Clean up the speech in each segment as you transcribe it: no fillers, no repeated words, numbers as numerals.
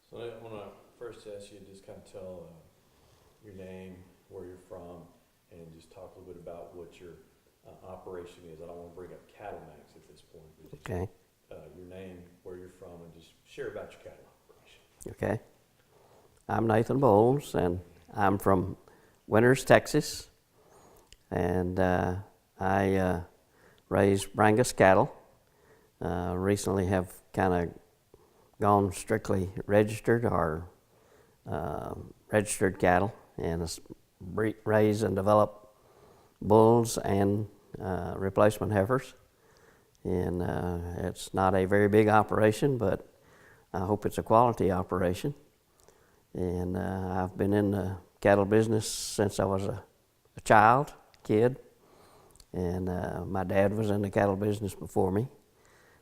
So I want to first ask you to just kind of tell your name, where you're from, and just talk a little bit about what your operation is. I don't want to bring up CattleMax at this point, but just Okay. Your name, where you're from, and just share about your cattle operation. Okay. I'm Nathan Boles, and I'm from Winters, Texas, and I raise Brangus cattle. Recently have kind of gone strictly registered or registered cattle, and raise and develop bulls and replacement heifers. And it's not a very big operation, but I hope it's a quality operation. And I've been in the cattle business since I was a kid, and my dad was in the cattle business before me,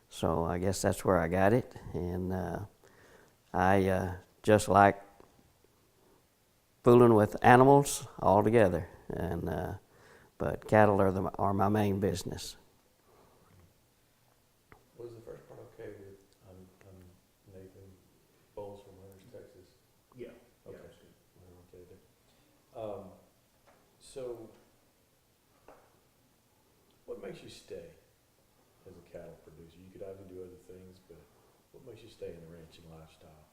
so I guess that's where I got it. And I just like fooling with animals altogether, and but cattle are my main business. What was the first part? Okay, I'm Nathan Bowles from Winters, Texas. Yeah. Okay. Yeah, Okay. So, what makes you stay as a cattle producer? You could obviously do other things, but what makes you stay in the ranching lifestyle?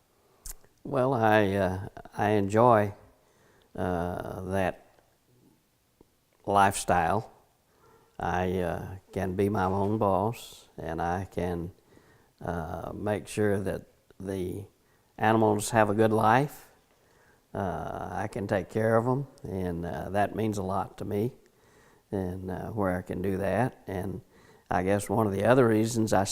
Well, I enjoy that lifestyle. I can be my own boss, and I can make sure that the animals have a good life. I can take care of them, and that means a lot to me, and where I can do that. And I guess one of the other reasons I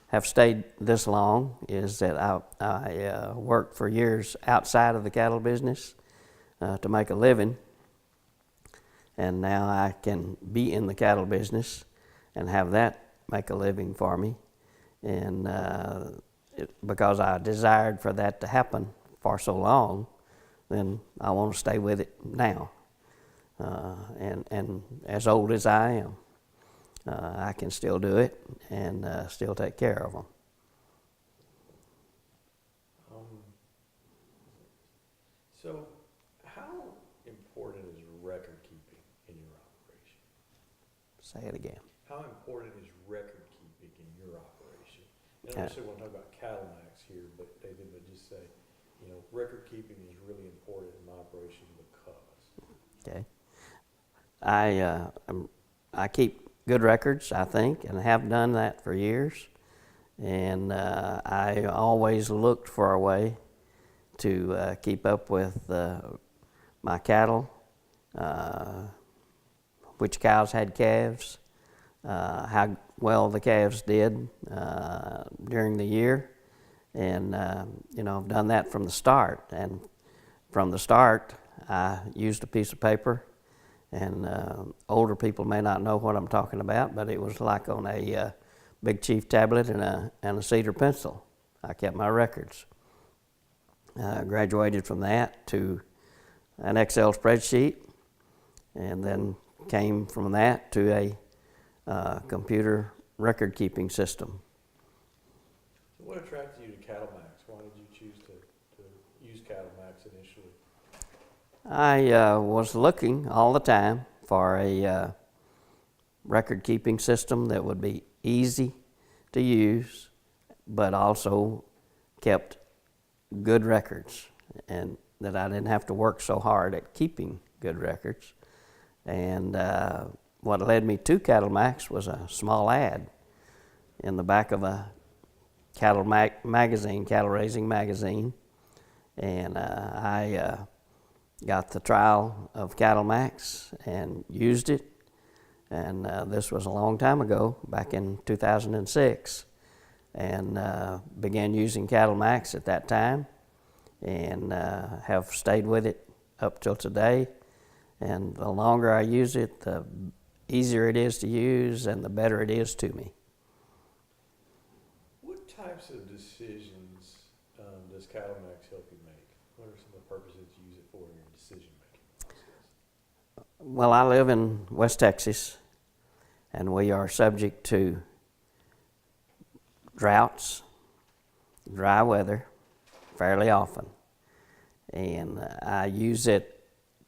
have stayed this long is that I worked for years outside of the cattle business to make a living, and now I can be in the cattle business and have that make a living for me. And because I desired for that to happen for so long, then I want to stay with it now. And as old as I am, I can still do it and still take care of them. So, how important is record keeping in your operation? Say it again. How important is record keeping in your operation? And I don't necessarily want to talk about CattleMax here, but David would just say, record keeping is really important in my operation because. Okay. I keep good records, I think, and have done that for years. And I always looked for a way to keep up with my cattle, which cows had calves, how well the calves did during the year. And, I've done that from the start. And from the start, I used a piece of paper, and older people may not know what I'm talking about, but it was like on a Big Chief tablet and a cedar pencil. I kept my records. Graduated from that to an Excel spreadsheet, and then came from that to a computer record-keeping system. So what attracted you to CattleMax? Why did you choose to use CattleMax initially? I was looking all the time for a record-keeping system that would be easy to use, but also kept good records, and that I didn't have to work so hard at keeping good records. And what led me to CattleMax was a small ad in the back of a cattle raising magazine, and I got the trial of CattleMax and used it. And this was a long time ago, back in 2006, and began using CattleMax at that time, and have stayed with it up till today. And the longer I use it, the easier it is to use and the better it is to me. What types of decisions does CattleMax help you make? What are some of the purposes you use it for in your decision-making process? Well, I live in West Texas, and we are subject to droughts, dry weather, fairly often. And I use it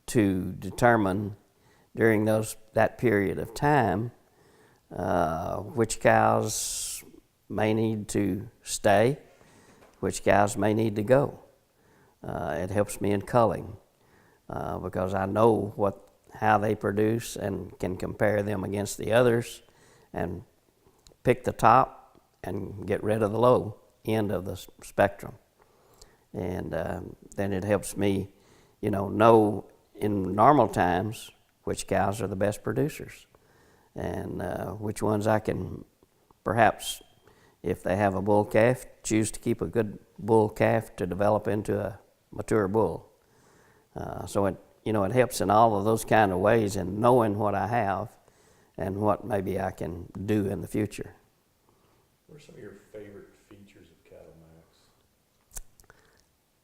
to determine during that period of time which cows may need to stay, which cows may need to go. It helps me in culling because I know how they produce and can compare them against the others and pick the top and get rid of the low end of the spectrum. And then it helps me, know in normal times which cows are the best producers and which ones I can perhaps, if they have a bull calf, choose to keep a good bull calf to develop into a mature bull. So it helps in all of those kind of ways in knowing what I have and what maybe I can do in the future. What are some of your favorite features of CattleMax?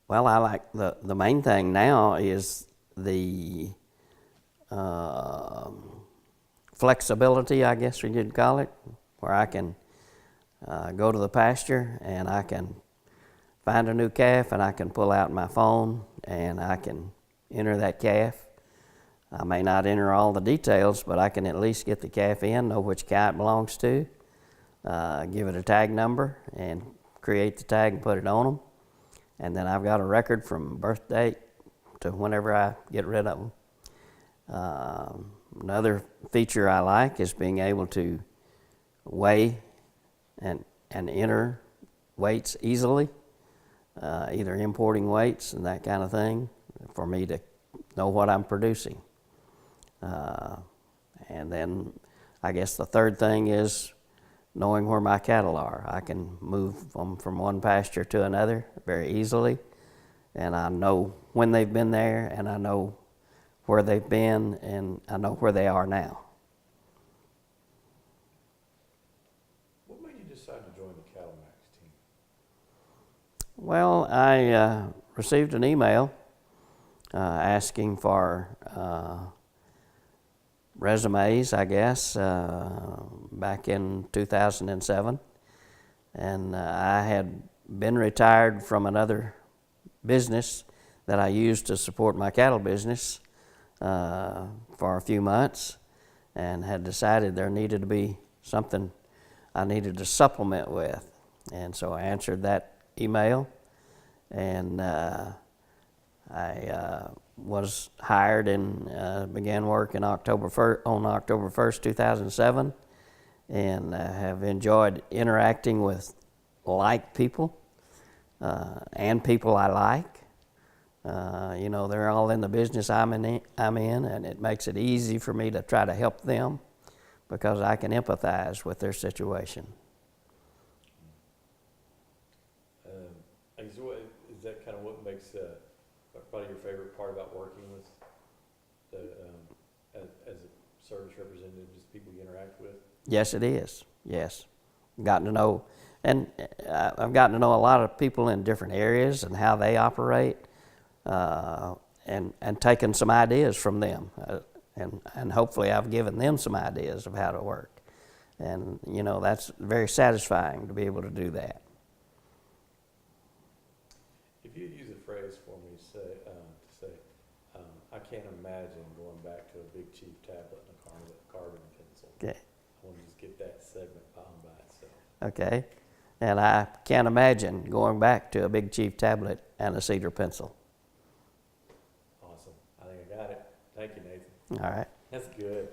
Well, I like the main thing now is the flexibility, I guess we could call it, where I can go to the pasture and I can find a new calf and I can pull out my phone and I can enter that calf. I may not enter all the details, but I can at least get the calf in, know which cow it belongs to, give it a tag number and create the tag and put it on them. And then I've got a record from birth date to whenever I get rid of them. Another feature I like is being able to weigh and enter weights easily, either importing weights and that kind of thing, for me to know what I'm producing. And then I guess the third thing is knowing where my cattle are. I can move them from one pasture to another very easily, and I know when they've been there, and I know where they've been, and I know where they are now. What made you decide to join the CattleMax team? Well, I received an email asking for resumes, I guess, back in 2007. And I had been retired from another business that I used to support my cattle business for a few months, and had decided there needed to be something I needed to supplement with. And so I answered that email, and I was hired and began work on October 1st, 2007, and have enjoyed interacting with like people and people I like. They're all in the business I'm in, and it makes it easy for me to try to help them because I can empathize with their situation. Is that kind of what makes probably your favorite part about working with as a service representative, just people you interact with? Yes, it is. Yes. Gotten to know, and I've gotten to know a lot of people in different areas and how they operate, and taken some ideas from them, and hopefully I've given them some ideas of how to work, and that's very satisfying to be able to do that. If you use a phrase for me, I can't imagine going back to a Big Chief tablet and a carbon pencil. Okay. I want to just get that segment by itself. Okay. And I can't imagine going back to a Big Chief tablet and a cedar pencil. Awesome. I think I got it. Thank you, Nathan. All right. That's good.